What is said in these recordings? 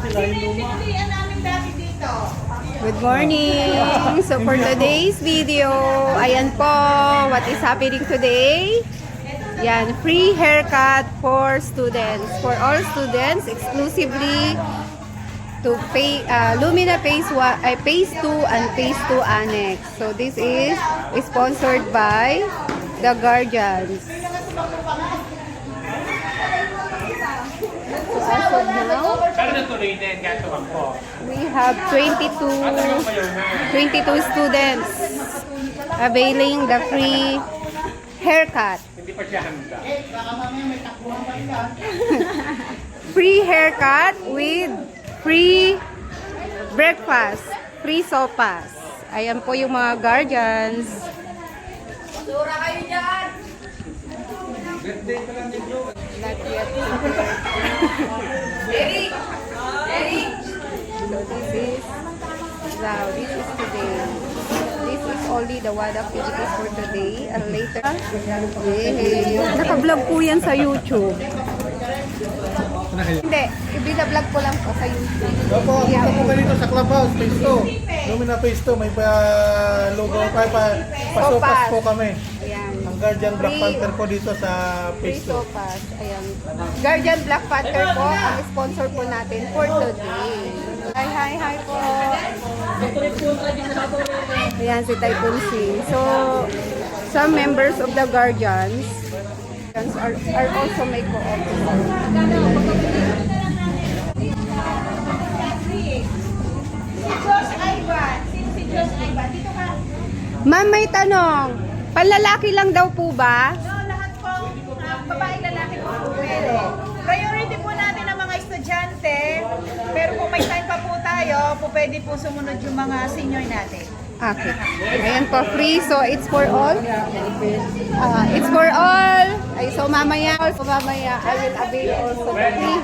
Good morning! So for today's video, ayan po, what is happening today? Yan, free haircut for students. For all students, exclusively to pay Lumina Phase 2 and Phase 2 Annex. So this is sponsored by the Guardians. So as of now, we have 22 students availing the free haircut. Free haircut with free breakfast, free sopas. Ayan po yung mga guardians. Basura kayo dyan! Not yet. Eric! Eric! So this is today. This is only the one activities for today. And later, naka-vlog po yan sa YouTube. Hindi, ibina-vlog ko lang po sa YouTube. Opo, punta po kayo dito sa Clubhouse, Phase 2. Lumina Phase 2, may logo pa, pasopas po kami. Ayan. Ang Guardian Black Panther po dito sa Free Phase 2. sopas. Ayan. Guardian Black Panther po, ang sponsor po natin for today. Hi po. Ayan si Typhoon C. So, some members of the Guardians are also may co-officer. Ma'am, may tanong. Panlalaki lang daw po ba? No, lahat po, babae, lalaki po pwede. Priority po natin ang mga estudyante, pero kung may time pa po tayo, po pwede po sumunod yung mga senior natin. Okay. Ayan po, free. So, it's for all. It's for all. Ay, so, mamaya, I will avail also the free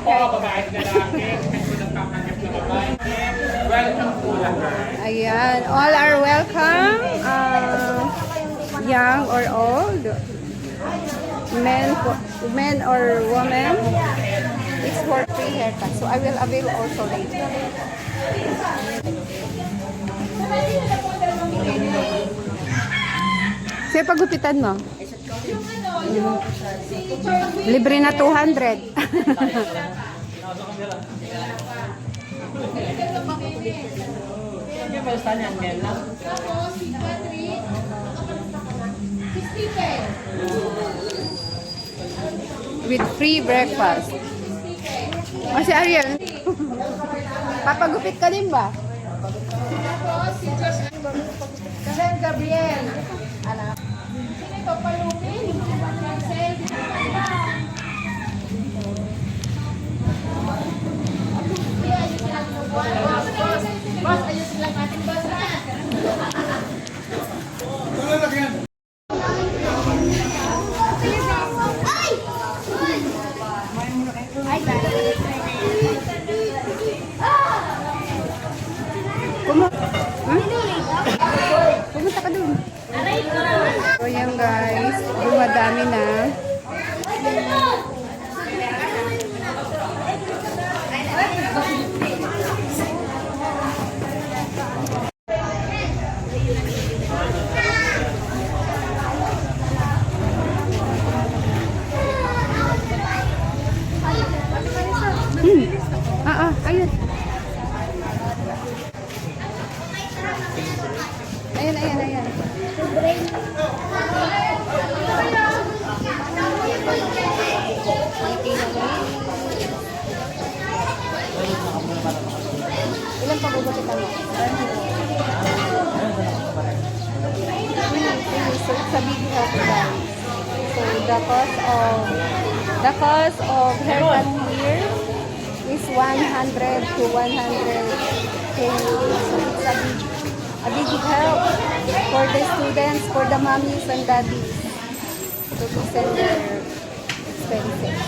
Ayan. All are welcome. Young or old. Men or women. It's for free haircut. So, I will avail also later. Sige, pagupitan mo. Libre na 200. With free breakfast. O si Ariel, papagupit ka din ba? Kasi Gabriel, anak. Sino ito palumin? Boss, ayusin lang natin, boss. Pumunta ka dun. So yan guys, dumadami na. Ayun. Ayan. Ilan pa gugupitan mo? So it's a big help guys. So the cost of haircut here is 100 to 110. So it's a big help for the students, for the mommies and daddies to send their expenses.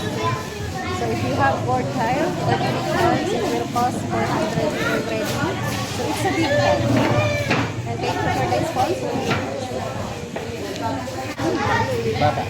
So if you have 4 child or 3 child, it will cost 400 already. So it's a big help. And thank you for the sponsor. Bata.